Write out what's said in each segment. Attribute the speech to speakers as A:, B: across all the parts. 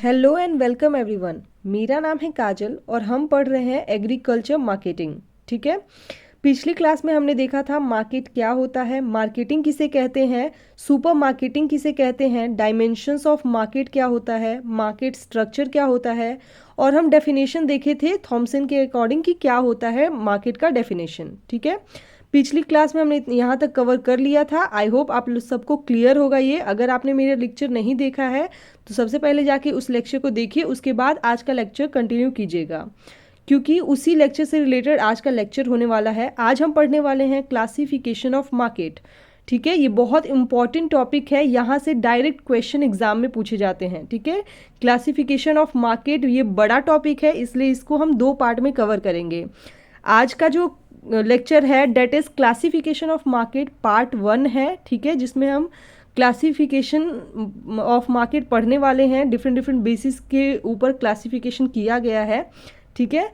A: Hello and welcome everyone. मेरा नाम है काजल और हम पढ़ रहे हैं एग्रीकल्चर मार्केटिंग। ठीक है। पिछली क्लास में हमने देखा था मार्केट क्या होता है, मार्केटिंग किसे कहते हैं, सुपर मार्केटिंग किसे कहते हैं, डायमेंशंस ऑफ मार्केट क्या होता है, मार्केट स्ट्रक्चर क्या होता है, और हम डेफिनेशन देखे थे थॉमसन के अकॉर्डिंग कि क्या होता है मार्केट का डेफिनेशन। ठीक है। पिछली क्लास में हमने यहाँ तक कवर कर लिया था। आई होप आप लोग सबको क्लियर होगा ये। अगर आपने मेरा लेक्चर नहीं देखा है तो सबसे पहले जाके उस लेक्चर को देखिए, उसके बाद आज का लेक्चर कंटिन्यू कीजिएगा, क्योंकि उसी लेक्चर से रिलेटेड आज का लेक्चर होने वाला है। आज हम पढ़ने वाले हैं क्लासिफिकेशन ऑफ मार्केट। ठीक है। ये बहुत इंपॉर्टेंट टॉपिक है, यहाँ से डायरेक्ट क्वेश्चन एग्जाम में पूछे जाते हैं। ठीक है। क्लासिफिकेशन ऑफ मार्केट ये बड़ा टॉपिक है, इसलिए इसको हम दो पार्ट में कवर करेंगे। आज का जो लेक्चर है that is classification of market part 1 है। ठीक है। जिसमें हम क्लासिफिकेशन ऑफ मार्केट पढ़ने वाले हैं, डिफरेंट डिफरेंट बेसिस के ऊपर क्लासिफिकेशन किया गया है। ठीक है।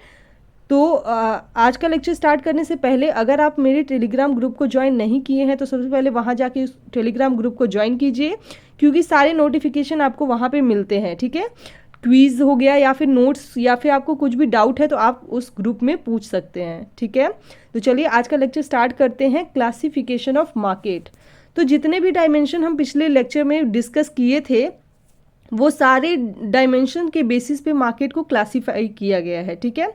A: तो आज का लेक्चर स्टार्ट करने से पहले अगर आप मेरे टेलीग्राम ग्रुप को ज्वाइन नहीं किए हैं तो सबसे पहले वहाँ जाके उस टेलीग्राम ग्रुप को ज्वाइन कीजिए, क्योंकि सारे नोटिफिकेशन आपको वहाँ पे मिलते हैं। ठीक है। क्विज़ हो गया या फिर नोट्स या फिर आपको कुछ भी डाउट है तो आप उस ग्रुप में पूछ सकते हैं। ठीक है। तो चलिए आज का लेक्चर स्टार्ट करते हैं। Classification of market. तो जितने भी डायमेंशन हम पिछले लेक्चर में डिस्कस किए थे वो सारे डायमेंशन के बेसिस पे मार्केट को क्लासीफाई किया गया है। ठीक है।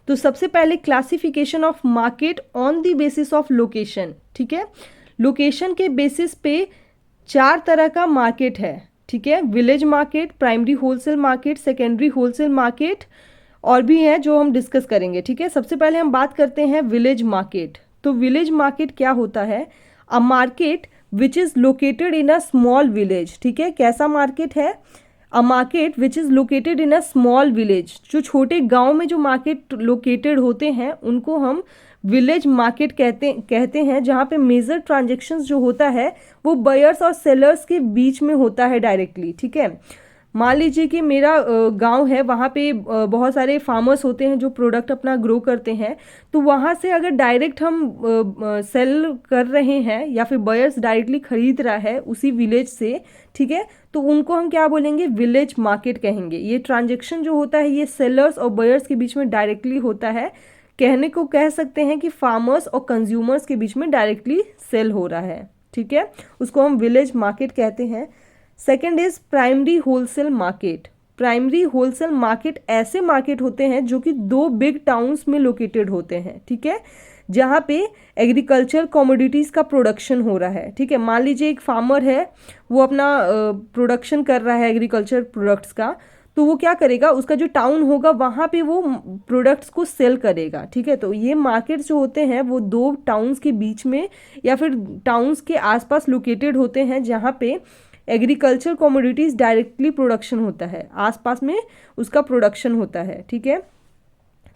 A: तो सबसे पहले classification of market on the basis of location. ठीक है। लोकेशन के बेसिस पे 4 तरह का मार्केट है। ठीक है। Village market, primary wholesale market, secondary wholesale market और भी है जो हम डिस्कस करेंगे। ठीक है। सबसे पहले हम बात करते हैं विलेज मार्केट। तो विलेज मार्केट क्या होता है? A market which is located in a small village. ठीक है। कैसा मार्केट है? A market which is located in a small village. जो छोटे गांव में जो मार्केट लोकेटेड होते हैं उनको हम विलेज मार्केट कहते हैं, जहाँ पे मेजर ट्रांजेक्शन्स जो होता है वो बायर्स और सेलर्स के बीच में होता है डायरेक्टली। ठीक है। मान लीजिए कि मेरा गांव है, वहाँ पे बहुत सारे फार्मर्स होते हैं जो प्रोडक्ट अपना ग्रो करते हैं, तो वहाँ से अगर डायरेक्ट हम सेल कर रहे हैं या फिर बायर्स डायरेक्टली खरीद रहा है उसी विलेज से, ठीक है, तो उनको हम क्या बोलेंगे? विलेज मार्केट कहेंगे। ये ट्रांजेक्शन जो होता है ये सेलर्स और बायर्स के बीच में डायरेक्टली होता है। कहने को कह सकते हैं कि फार्मर्स और कंज्यूमर्स के बीच में डायरेक्टली सेल हो रहा है। ठीक है। उसको हम विलेज मार्केट कहते हैं। Second is primary wholesale market. Primary wholesale market ऐसे मार्केट होते हैं जो कि 2 बिग टाउन्स में लोकेटेड होते हैं। ठीक है। जहाँ पे एग्रीकल्चर कमोडिटीज़ का प्रोडक्शन हो रहा है। ठीक है। मान लीजिए एक फार्मर है, वो अपना प्रोडक्शन कर रहा है एग्रीकल्चर प्रोडक्ट्स का, तो वो क्या करेगा? उसका जो टाउन होगा वहाँ पे वो प्रोडक्ट्स को सेल करेगा। ठीक है। तो ये मार्केट्स जो होते हैं वो 2 टाउन्स के बीच में या फिर टाउन्स के आसपास लोकेटेड होते हैं, जहाँ पे एग्रीकल्चर कमोडिटीज़ डायरेक्टली प्रोडक्शन होता है, आसपास में उसका प्रोडक्शन होता है। ठीक है।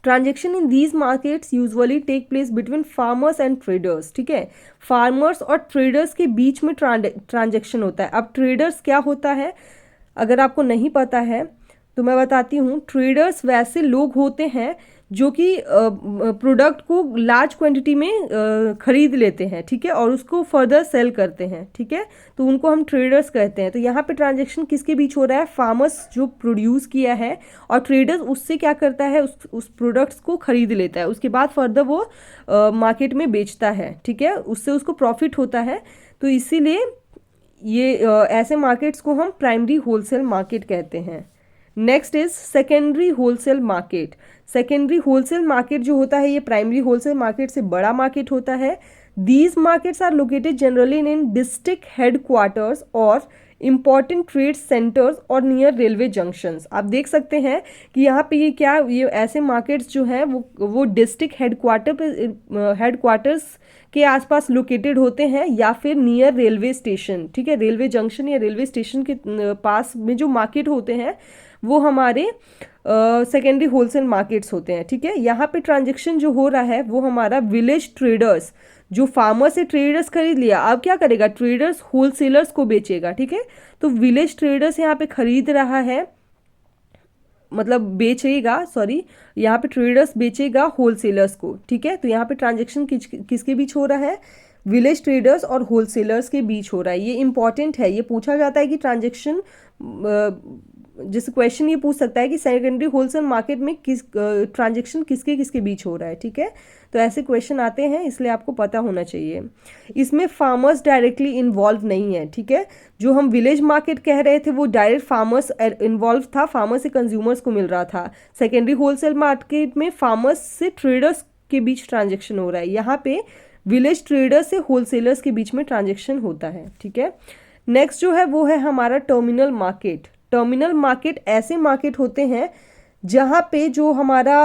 A: Transaction in these markets usually take place between farmers and traders. ठीक है। फार्मर्स और ट्रेडर्स के बीच में ट्रांजेक्शन होता है। अब ट्रेडर्स क्या होता है अगर आपको नहीं पता है तो मैं बताती हूँ। ट्रेडर्स वैसे लोग होते हैं जो कि प्रोडक्ट को लार्ज क्वांटिटी में खरीद लेते हैं। ठीक है। और उसको फर्दर सेल करते हैं। ठीक है। तो उनको हम ट्रेडर्स कहते हैं। तो यहाँ पे ट्रांजैक्शन किसके बीच हो रहा है? फार्मर्स जो प्रोड्यूस किया है और ट्रेडर्स उससे क्या करता है? उस प्रोडक्ट्स को खरीद लेता है, उसके बाद फर्दर वो मार्केट में बेचता है। ठीक है। उससे उसको प्रॉफिट होता है। तो इसीलिए ये ऐसे मार्केट्स को हम प्राइमरी होलसेल मार्केट कहते हैं। Next is secondary wholesale market. Secondary wholesale market जो होता है ये प्राइमरी होलसेल मार्केट से बड़ा मार्केट होता है। These markets are located generally in district headquarters और इंपॉर्टेंट ट्रेड सेंटर्स और नियर रेलवे जंक्शंस। आप देख सकते हैं कि यहाँ पे ये ऐसे मार्केट्स जो हैं वो डिस्ट्रिक्ट हेडक्वार्टर्स के आसपास लोकेटेड होते हैं या फिर नियर रेलवे स्टेशन। ठीक है। रेलवे जंक्शन या रेलवे स्टेशन के पास में जो मार्केट होते हैं वो हमारे सेकेंडरी होलसेल मार्केट्स होते हैं। ठीक है। यहाँ पे ट्रांजेक्शन जो हो रहा है वो हमारा विलेज ट्रेडर्स, जो फार्मर से ट्रेडर्स खरीद लिया, अब क्या करेगा? ट्रेडर्स होलसेलर्स को बेचेगा। ठीक है। तो विलेज ट्रेडर्स यहाँ पे खरीद रहा है, मतलब बेचेगा, सॉरी, यहाँ पे ट्रेडर्स बेचेगा होलसेलर्स को। ठीक है। तो यहाँ पे ट्रांजेक्शन किसके बीच हो रहा है? विलेज ट्रेडर्स और होलसेलर्स के बीच हो रहा है। ये इंपॉर्टेंट है, ये पूछा जाता है कि ट्रांजेक्शन जैसे क्वेश्चन ये पूछ सकता है कि सेकेंडरी होलसेल मार्केट में किस ट्रांजेक्शन किसके किसके बीच हो रहा है, ठीक है। तो ऐसे क्वेश्चन आते हैं, इसलिए आपको पता होना चाहिए। इसमें फार्मर्स डायरेक्टली इन्वॉल्व नहीं है, ठीक है। जो हम विलेज मार्केट कह रहे थे वो डायरेक्ट फार्मर्स इन्वॉल्व था, फार्मर से कंज्यूमर्स को मिल रहा था। सेकेंडरी होलसेल मार्केट में फार्मर्स से ट्रेडर्स के बीच ट्रांजेक्शन हो रहा है। यहाँ पे विलेज ट्रेडर्स से होलसेलर्स के बीच में ट्रांजेक्शन होता है, ठीक है। नेक्स्ट जो है वो है हमारा टर्मिनल मार्केट। टर्मिनल मार्केट ऐसे मार्केट होते हैं जहाँ पे जो हमारा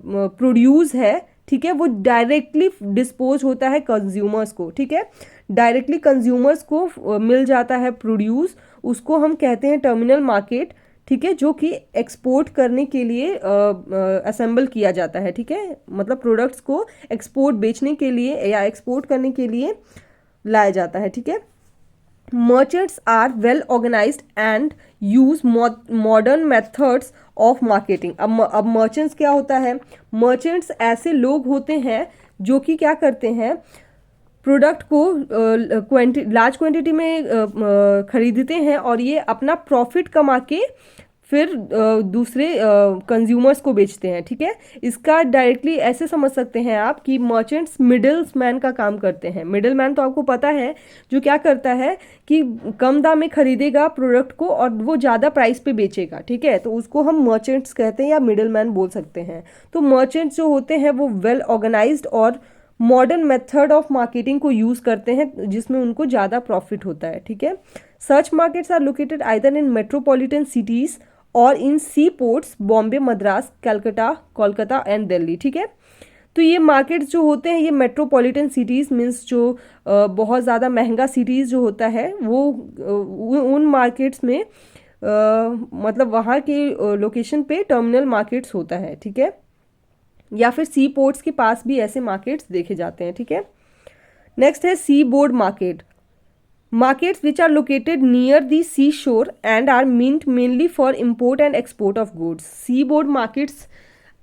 A: प्रोड्यूस है, ठीक है, वो डायरेक्टली डिस्पोज होता है कंज्यूमर्स को, ठीक है। डायरेक्टली कंज्यूमर्स को मिल जाता है प्रोड्यूस, उसको हम कहते हैं टर्मिनल मार्केट, ठीक है, जो कि एक्सपोर्ट करने के लिए असेंबल किया जाता है, ठीक है। मतलब प्रोडक्ट्स को एक्सपोर्ट बेचने के लिए या एक्सपोर्ट करने के लिए लाया जाता है, ठीक है। Merchants are well organised and use modern methods of marketing. अब मर्चेंट्स क्या होता है? मर्चेंट्स ऐसे लोग होते हैं जो कि क्या करते हैं, प्रोडक्ट को लार्ज क्वांटिटी में खरीदते हैं और ये अपना प्रॉफिट कमा के फिर दूसरे कंज्यूमर्स को बेचते हैं, ठीक है। इसका डायरेक्टली ऐसे समझ सकते हैं आप कि मर्चेंट्स मिडिल्स मैन का काम करते हैं। मिडिल मैन तो आपको पता है जो क्या करता है कि कम दाम में खरीदेगा प्रोडक्ट को और वो ज़्यादा प्राइस पे बेचेगा, ठीक है। तो उसको हम मर्चेंट्स कहते हैं या मिडिल मैन बोल सकते हैं। तो मर्चेंट्स जो होते हैं वो वेल ऑर्गेनाइज्ड और मॉडर्न मेथड ऑफ मार्केटिंग को यूज़ करते हैं जिसमें उनको ज़्यादा प्रॉफिट होता है, ठीक है। Such markets are located either in metropolitan cities or in sea ports, Bombay, Madras, Calcutta, Kolkata and Delhi, ठीक है। तो ये मार्केट्स जो होते हैं ये मेट्रोपॉलिटन सिटीज़ मीन्स जो बहुत ज़्यादा महंगा सिटीज़ जो होता है वो उन मार्केट्स में मतलब वहाँ के लोकेशन पे टर्मिनल मार्केट्स होता है, ठीक है। या फिर सी पोर्ट्स के पास भी ऐसे मार्केट्स देखे जाते हैं, ठीक है। नेक्स्ट है sea board market. Markets which are located near the seashore and are meant mainly for import and export of goods. Seaboard markets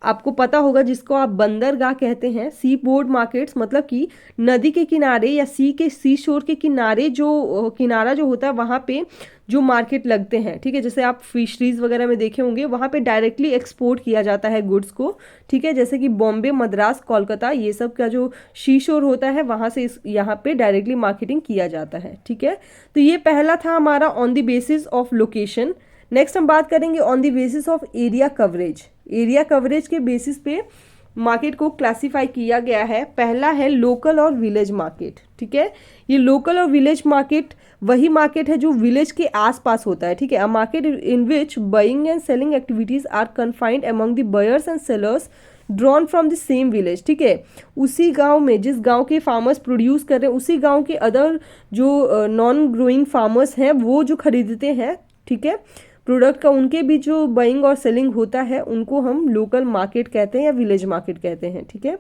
A: आपको पता होगा जिसको आप बंदरगाह कहते हैं। सी बोर्ड मार्केट्स मतलब कि नदी के किनारे या सी शोर के किनारे जो किनारा जो होता है वहाँ पे जो मार्केट लगते हैं, ठीक है। जैसे आप फिशरीज वगैरह में देखे होंगे वहाँ पे डायरेक्टली एक्सपोर्ट किया जाता है गुड्स को, ठीक है। जैसे कि बॉम्बे, मद्रास, कोलकाता ये सब का जो सी शोर होता है वहाँ से यहाँ पे डायरेक्टली मार्केटिंग किया जाता है, ठीक है। तो ये पहला था हमारा on the basis of location. Next हम बात करेंगे on the basis of area coverage. Area coverage के बेसिस पे मार्केट को क्लासिफाई किया गया है। पहला है लोकल और विलेज मार्केट, ठीक है। ये लोकल और विलेज मार्केट वही मार्केट है जो विलेज के आसपास होता है, ठीक है। A market in which buying and selling activities are confined among the buyers and sellers drawn from the same village, ठीक है। उसी गांव में जिस गांव के फार्मर्स प्रोड्यूस कर रहे हैं उसी गांव के अदर जो नॉन ग्रोइंग फार्मर्स हैं वो जो खरीदते हैं, ठीक है, प्रोडक्ट का, उनके भी जो बाइंग और सेलिंग होता है उनको हम लोकल मार्केट कहते हैं या विलेज मार्केट कहते हैं, ठीक है।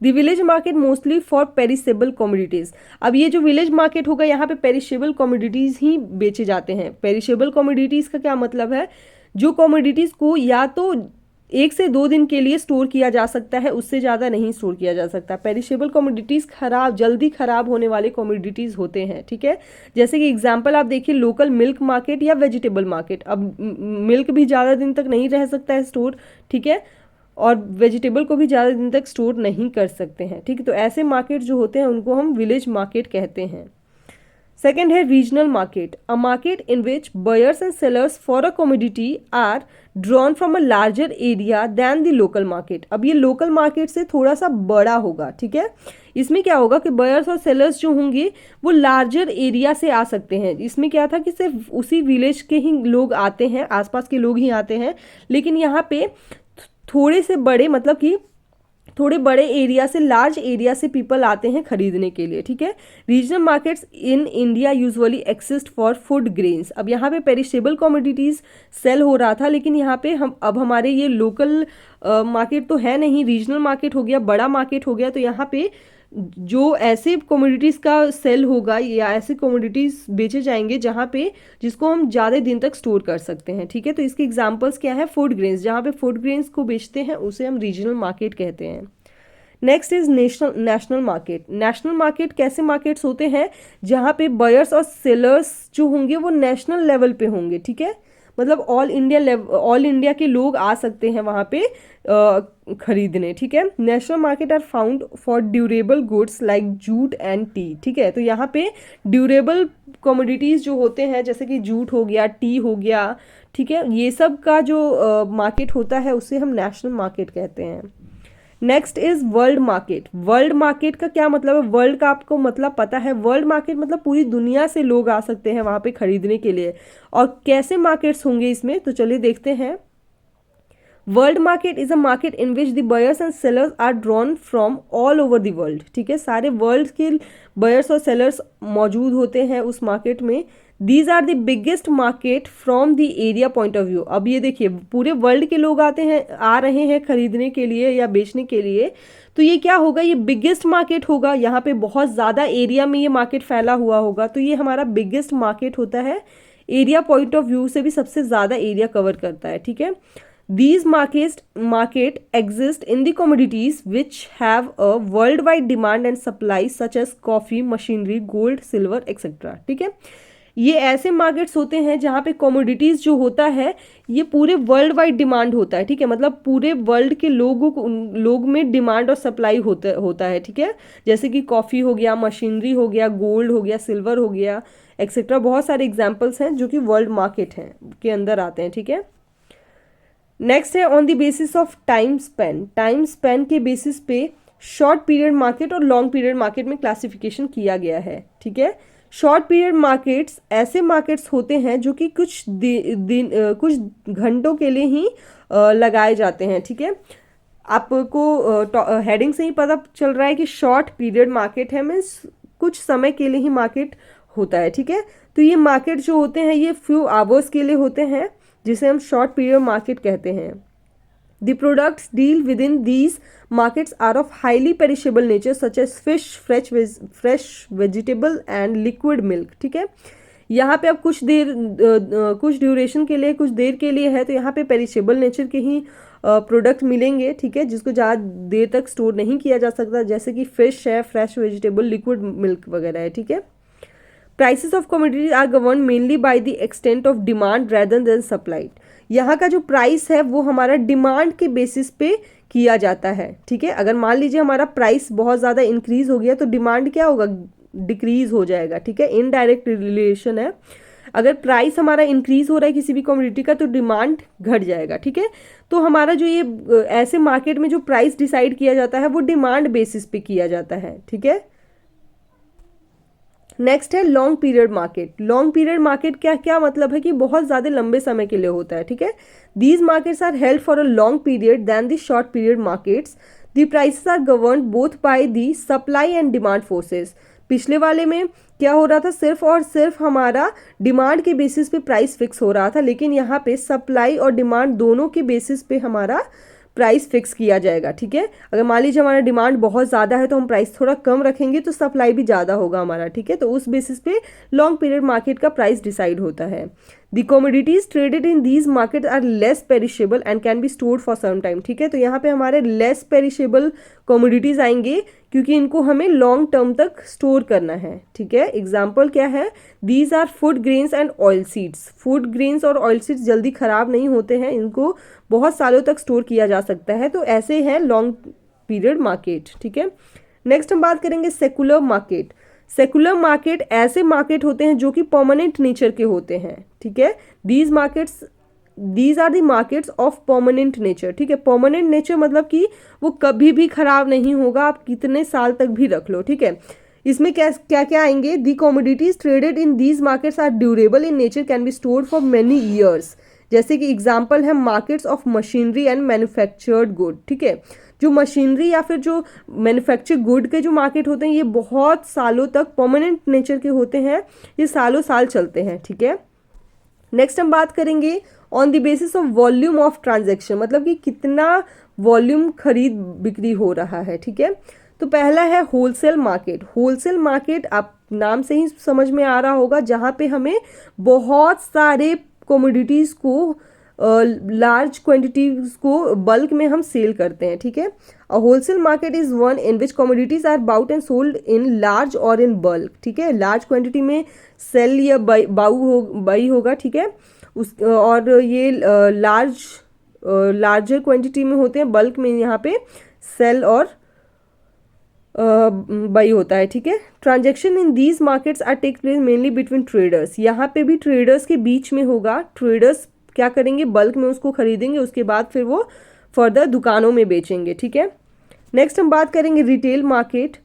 A: The village market mostly for perishable commodities. अब ये जो विलेज मार्केट होगा यहाँ पे पेरिसेबल कमोडिटीज़ ही बेचे जाते हैं। पेरिसेबल कमोडिटीज़ का क्या मतलब है? जो कमोडिटीज़ को या तो 1 से 2 दिन के लिए स्टोर किया जा सकता है, उससे ज़्यादा नहीं स्टोर किया जा सकता। पेरिशेबल कमोडिटीज़ जल्दी खराब होने वाले कमोडिटीज़ होते हैं, ठीक है। जैसे कि एग्जांपल आप देखिए लोकल मिल्क मार्केट या वेजिटेबल मार्केट। अब मिल्क भी ज़्यादा दिन तक नहीं रह सकता है स्टोर, ठीक है, और वेजिटेबल को भी ज़्यादा दिन तक स्टोर नहीं कर सकते हैं, ठीक है। तो ऐसे मार्केट जो होते हैं उनको हम विलेज मार्केट कहते हैं। सेकेंड है regional market. A market in which buyers and sellers for a commodity are drawn from a larger area than the local market. अब ये लोकल मार्केट से थोड़ा सा बड़ा होगा, ठीक है। इसमें क्या होगा कि बायर्स और सेलर्स जो होंगे वो लार्जर एरिया से आ सकते हैं। इसमें क्या था कि सिर्फ उसी विलेज के ही लोग आते हैं, आसपास के लोग ही आते हैं, लेकिन यहाँ पे थोड़े से बड़े मतलब कि थोड़े बड़े एरिया से, लार्ज एरिया से पीपल आते हैं खरीदने के लिए, ठीक है। Regional markets in India usually exist for food grains. अब यहाँ पे पेरिशेबल कमोडिटीज़ सेल हो रहा था, लेकिन यहाँ पे अब हमारे ये लोकल मार्केट तो है नहीं, रीजनल मार्केट हो गया, बड़ा मार्केट हो गया। तो यहाँ पे जो ऐसे कमोडिटीज़ का सेल होगा या ऐसे कमोडिटीज़ बेचे जाएंगे जहाँ पे जिसको हम ज़्यादा दिन तक स्टोर कर सकते हैं, ठीक है। तो इसके एग्जांपल्स क्या है? Food grains. जहाँ पे फूड ग्रेन्स को बेचते हैं उसे हम रीजनल मार्केट कहते हैं। Next is national market. National market कैसे मार्केट्स होते हैं? जहाँ पे बायर्स और सेलर्स जो होंगे वो नेशनल लेवल पे होंगे, ठीक है। मतलब ऑल इंडिया के लोग आ सकते हैं वहाँ पे खरीदने, ठीक है। National market are found for durable goods like jute and tea, ठीक है। तो यहाँ पे ड्यूरेबल कमोडिटीज़ जो होते हैं जैसे कि जूट हो गया, टी हो गया, ठीक है, ये सब का जो मार्केट होता है उसे हम नेशनल मार्केट कहते हैं। Next is world market. World market का क्या मतलब है? वर्ल्ड का आपको मतलब पता है, वर्ल्ड मार्केट मतलब पूरी दुनिया से लोग आ सकते हैं वहाँ पे खरीदने के लिए। और कैसे मार्केट्स होंगे इसमें, तो चलिए देखते हैं। World market is a market in which the buyers and sellers are drawn from all over the world, ठीक है। सारे वर्ल्ड के बयर्स और सेलर्स मौजूद होते हैं उस मार्केट में। These are the biggest market from the area point of view. अब ये देखिए पूरे वर्ल्ड के लोग आ रहे हैं खरीदने के लिए या बेचने के लिए, तो ये क्या होगा, ये बिगेस्ट मार्केट होगा। यहाँ पे बहुत ज़्यादा एरिया में ये मार्केट फैला हुआ होगा, तो ये हमारा बिगेस्ट मार्केट होता है। एरिया पॉइंट ऑफ व्यू से भी सबसे ज़्यादा एरिया कवर करता है, ठीक है। These market exist in the commodities which have a worldwide demand and supply such as coffee, machinery, gold, silver, etc. ठीक है, ये ऐसे मार्केट्स होते हैं जहाँ पे कमोडिटीज़ जो होता है ये पूरे वर्ल्ड वाइड डिमांड होता है, ठीक है। मतलब पूरे वर्ल्ड के लोग में डिमांड और सप्लाई होता है, ठीक है। जैसे कि कॉफ़ी हो गया, मशीनरी हो गया, गोल्ड हो गया, सिल्वर हो गया, एक्सेट्रा। बहुत सारे एग्जाम्पल्स हैं जो कि वर्ल्ड मार्केट हैं के अंदर आते हैं, ठीक है। नेक्स्ट है on the basis of time Spain. Time Spain के बेसिस पे शॉर्ट पीरियड मार्केट और लॉन्ग पीरियड मार्केट में क्लासिफिकेशन किया गया है, ठीक है। शॉर्ट पीरियड मार्केट्स ऐसे मार्केट्स होते हैं जो कि कुछ घंटों के लिए ही लगाए जाते हैं, ठीक है। आपको हेडिंग से ही पता चल रहा है कि शॉर्ट पीरियड मार्केट है, मीन्स कुछ समय के लिए ही मार्केट होता है, ठीक है। तो ये मार्केट जो होते हैं ये फ्यू आवर्स के लिए होते हैं, जिसे हम शॉर्ट पीरियड मार्केट कहते हैं। The products deal with in these markets are of highly perishable nature such as fish, fresh vegetable and liquid milk, ठीक है। यहाँ पे अब कुछ ड्यूरेशन के लिए, कुछ देर के लिए है, तो यहाँ पे पेरिशेबल नेचर के ही प्रोडक्ट मिलेंगे, ठीक है, जिसको ज़्यादा देर तक स्टोर नहीं किया जा सकता, जैसे कि फिश है, फ्रेश वेजिटेबल, लिक्विड मिल्क वगैरह है, ठीक है। Prices of commodities are govern mainly by the extent of demand rather than supply. यहाँ का जो प्राइस है वो हमारा डिमांड के बेसिस पे किया जाता है, ठीक है। अगर मान लीजिए हमारा प्राइस बहुत ज़्यादा इंक्रीज हो गया तो डिमांड क्या होगा, डिक्रीज हो जाएगा, ठीक है। इनडायरेक्ट रिलेशन है। अगर प्राइस हमारा इंक्रीज हो रहा है किसी भी कमोडिटी का तो डिमांड घट जाएगा, ठीक है। तो हमारा जो ये ऐसे मार्केट में जो प्राइस डिसाइड किया जाता है वो डिमांड बेसिस पे किया जाता है, ठीक है। नेक्स्ट है long period market. Long period market क्या क्या मतलब है कि बहुत ज़्यादा लंबे समय के लिए होता है, ठीक है। These markets are held for a long period than the short period markets. The prices are govern both by the supply and demand forces. पिछले वाले में क्या हो रहा था, सिर्फ और सिर्फ हमारा डिमांड के बेसिस पे प्राइस फिक्स हो रहा था, लेकिन यहाँ पे सप्लाई और डिमांड दोनों के बेसिस पे हमारा प्राइस फिक्स किया जाएगा, ठीक है। अगर मान लीजिए हमारा डिमांड बहुत ज़्यादा है तो हम प्राइस थोड़ा कम रखेंगे तो सप्लाई भी ज़्यादा होगा हमारा, ठीक है। तो उस बेसिस पे लॉन्ग पीरियड मार्केट का प्राइस डिसाइड होता है। The commodities traded in these market are less perishable and can be stored for some time, ठीक है। तो यहाँ पे हमारे लेस पेरिशेबल कमोडिटीज आएंगे क्योंकि इनको हमें लॉन्ग टर्म तक स्टोर करना है, ठीक है। एग्जाम्पल क्या है, these are food grains and oil seeds. Food grains और ऑयल सीड्स जल्दी खराब नहीं होते हैं, इनको बहुत सालों तक स्टोर किया जा सकता है, तो ऐसे है लॉन्ग पीरियड मार्केट, ठीक है। नेक्स्ट हम बात करेंगे सेकुलर मार्केट। सेकुलर मार्केट ऐसे मार्केट होते हैं जो कि परमानेंट नेचर के होते हैं, ठीक है। These are the markets of permanent nature, ठीक है। परमानेंट नेचर मतलब कि वो कभी भी खराब नहीं होगा, आप कितने साल तक भी रख लो, ठीक है। इसमें क्या क्या क्या आएंगे, the commodities traded in these markets are durable in nature, can be stored for many years. जैसे कि एग्जाम्पल है markets of machinery and manufactured good, ठीक है। जो मशीनरी या फिर जो मैन्युफैक्चर गुड के जो मार्केट होते हैं ये बहुत सालों तक परमानेंट नेचर के होते हैं, ये सालों साल चलते हैं, ठीक है। नेक्स्ट हम बात करेंगे on the basis of volume of transaction, मतलब कि कितना वॉल्यूम खरीद बिक्री हो रहा है, ठीक है। तो पहला है होलसेल मार्केट। होलसेल मार्केट आप नाम से ही समझ में आ रहा होगा, जहाँ पे हमें बहुत सारे कमोडिटीज़ को लार्ज क्वांटिटीज को बल्क में हम सेल करते हैं, ठीक है। A wholesale market is one in which commodities are bought and sold in large or in bulk, ठीक है। लार्ज क्वांटिटी में सेल या बाई होगा, ठीक है। और ये लार्जर क्वांटिटी में होते हैं, बल्क में यहाँ पे सेल और बाई होता है, ठीक है। Transaction in these markets are take place mainly between traders, यहाँ पे भी ट्रेडर्स के बीच में होगा। ट्रेडर्स क्या करेंगे, बल्क में उसको खरीदेंगे, उसके बाद फिर वो फर्दर दुकानों में बेचेंगे, ठीक है। नेक्स्ट हम बात करेंगे रिटेल मार्केट।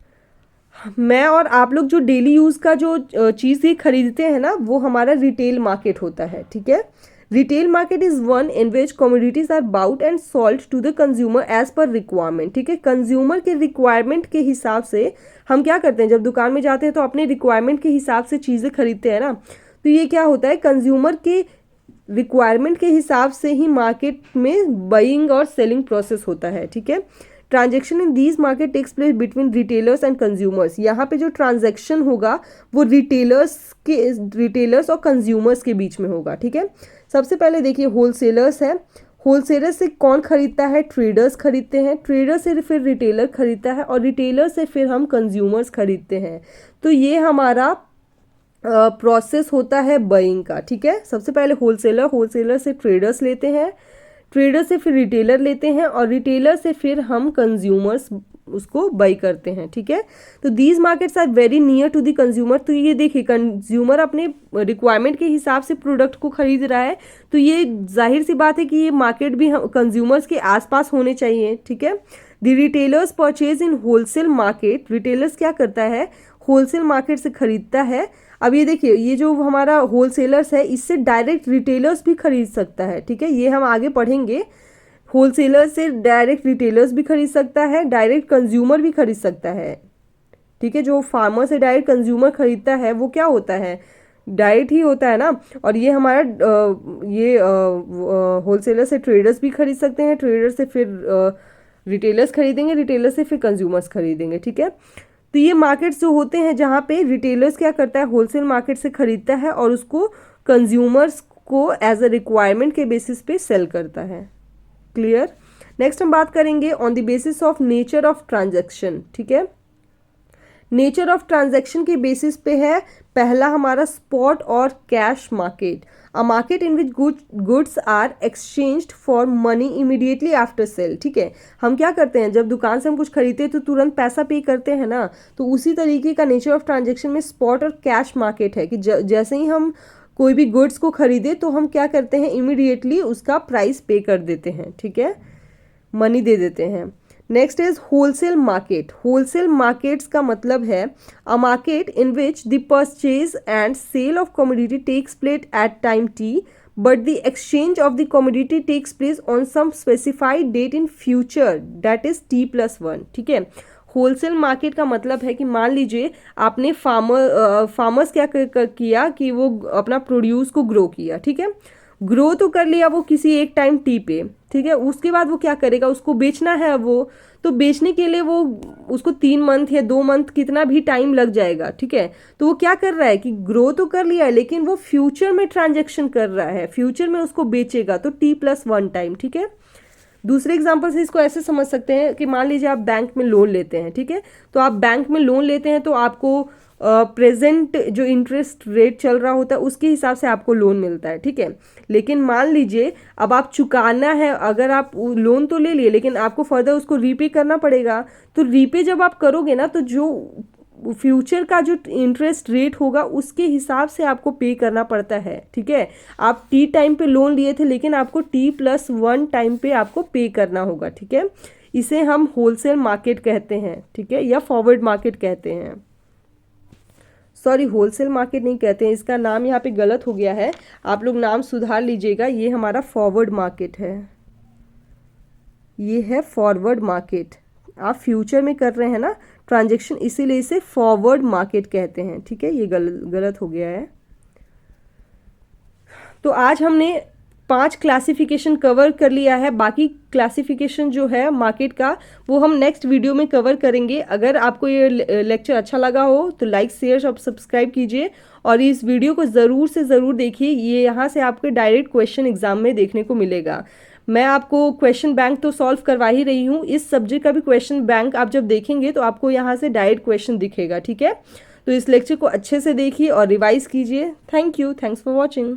A: मैं और आप लोग जो डेली यूज़ का जो चीज़ ये खरीदते हैं ना, वो हमारा रिटेल मार्केट होता है, ठीक है। Retail market is one in which commodities are bought and sold to the consumer as per requirement, ठीक है। कंज्यूमर के रिक्वायरमेंट के हिसाब से हम क्या करते हैं, जब दुकान में जाते हैं तो अपने रिक्वायरमेंट के हिसाब से चीज़ें खरीदते हैं ना। तो ये क्या होता है, कंज्यूमर के रिक्वायरमेंट के हिसाब से ही मार्केट में बाइंग और सेलिंग प्रोसेस होता है, ठीक है। Transaction in these market takes place between retailers and consumers, यहाँ पे जो ट्रांजेक्शन होगा वो रिटेलर्स और कंज्यूमर्स के बीच में होगा, ठीक है। सबसे पहले देखिए होलसेलर्स है। होलसेलर से कौन खरीदता है, ट्रेडर्स खरीदते हैं। ट्रेडर से फिर रिटेलर खरीदता है और रिटेलर से फिर हम कंज्यूमर्स खरीदते हैं। तो ये हमारा प्रोसेस होता है बाइंग का, ठीक है। सबसे पहले होलसेलर से ट्रेडर्स लेते हैं, ट्रेडर से फिर रिटेलर लेते हैं और रिटेलर से फिर हम कंज्यूमर्स उसको बाई करते हैं, ठीक है। तो these markets are very near to the consumer. तो ये देखिए कंज्यूमर अपने रिक्वायरमेंट के हिसाब से प्रोडक्ट को खरीद रहा है, तो ये जाहिर सी बात है कि ये मार्केट भी कंज्यूमर्स के आसपास होने चाहिए, ठीक है। The retailers purchase in wholesale market, retailers क्या करता है, होलसेल मार्केट से खरीदता है। अब ये देखिए ये जो हमारा होलसेलर्स है, इससे डायरेक्ट रिटेलर्स भी खरीद सकता है, ठीक है। ये हम आगे पढ़ेंगे। होलसेलर से डायरेक्ट रिटेलर्स भी खरीद सकता है, डायरेक्ट कंज्यूमर भी खरीद सकता है, ठीक है। जो फार्मर से डायरेक्ट कंज्यूमर खरीदता है वो क्या होता है, डायरेक्ट ही होता है ना। और ये हमारा होलसेलर से ट्रेडर्स भी खरीद सकते हैं, ट्रेडर से फिर रिटेलर्स खरीदेंगे, रिटेलर से फिर कंज्यूमर्स खरीदेंगे, ठीक है। तो ये मार्केट्स जो होते हैं जहाँ पे रिटेलर्स क्या करता है, होलसेल मार्केट से खरीदता है और उसको कंज्यूमर्स को एज अ रिक्वायरमेंट के बेसिस पे सेल करता है। क्लियर। नेक्स्ट हम बात करेंगे on the basis of nature of transaction, ठीक है। नेचर ऑफ ट्रांजैक्शन के बेसिस पे है पहला हमारा स्पॉट और cash market. A market in which goods are exchanged for money immediately after sale, ठीक है। हम क्या करते हैं, जब दुकान से हम कुछ खरीदते हैं तो तुरंत पैसा पे करते हैं ना, तो उसी तरीके का नेचर ऑफ ट्रांजैक्शन में स्पॉट और कैश मार्केट है कि जैसे ही हम कोई भी गुड्स को खरीदे तो हम क्या करते हैं, इमीडिएटली उसका प्राइस पे कर देते हैं, ठीक है, मनी दे देते हैं। Next is wholesale market. Wholesale markets का मतलब है a market in which the purchase and sale of commodity takes place at time T but the exchange of the commodity takes place on some specified date in future that is T+1, ठीक है। Wholesale market का मतलब है कि मान लीजिए आपने farmers क्या किया कि वो अपना प्रोड्यूस को ग्रो किया, ठीक है। ग्रो तो कर लिया वो किसी एक टाइम टी पे, ठीक है। उसके बाद वो क्या करेगा, उसको बेचना है वो, तो बेचने के लिए वो उसको 3 मंथ या 2 मंथ कितना भी टाइम लग जाएगा, ठीक है। तो वो क्या कर रहा है कि ग्रो तो कर लिया है लेकिन वो फ्यूचर में ट्रांजेक्शन कर रहा है, फ्यूचर में उसको बेचेगा, तो T+1 टाइम, ठीक है। दूसरे एग्जाम्पल से इसको ऐसे समझ सकते हैं कि मान लीजिए आप बैंक में लोन लेते हैं, ठीक है। तो आप बैंक में लोन लेते हैं तो आपको प्रेजेंट जो इंटरेस्ट रेट चल रहा होता है उसके हिसाब से आपको लोन मिलता है, ठीक है। लेकिन मान लीजिए अब आप चुकाना है, अगर आप लोन तो ले लिए लेकिन आपको फर्दर उसको रीपे करना पड़ेगा, तो रीपे जब आप करोगे ना तो जो फ्यूचर का जो इंटरेस्ट रेट होगा उसके हिसाब से आपको पे करना पड़ता है, ठीक है। आप टी टाइम पे लोन लिए थे लेकिन आपको T+1 टाइम पे आपको पे करना होगा, ठीक है। इसे हम होलसेल मार्केट कहते हैं, ठीक है, या फॉरवर्ड मार्केट कहते हैं। सॉरी, होलसेल मार्केट नहीं कहते हैं, इसका नाम यहाँ पे गलत हो गया है, आप लोग नाम सुधार लीजिएगा। ये हमारा फॉरवर्ड मार्केट है, ये है फॉरवर्ड मार्केट। आप फ्यूचर में कर रहे हैं ना ट्रांजैक्शन, इसीलिए इसे फॉरवर्ड मार्केट कहते हैं, ठीक है। ये गलत हो गया है। तो आज हमने 5 क्लासिफिकेशन कवर कर लिया है। बाकी क्लासिफिकेशन जो है मार्केट का वो हम नेक्स्ट वीडियो में कवर करेंगे। अगर आपको ये लेक्चर अच्छा लगा हो तो लाइक शेयर और सब्सक्राइब कीजिए और इस वीडियो को ज़रूर से ज़रूर देखिए। ये यहाँ से आपके डायरेक्ट क्वेश्चन एग्जाम में देखने को मिलेगा। मैं आपको क्वेश्चन बैंक तो सॉल्व करवा ही रही हूँ, इस सब्जेक्ट का भी क्वेश्चन बैंक आप जब देखेंगे तो आपको यहाँ से डायरेक्ट क्वेश्चन दिखेगा। ठीक है, तो इस लेक्चर को अच्छे से देखिए और रिवाइज कीजिए। Thank you, thanks for watching.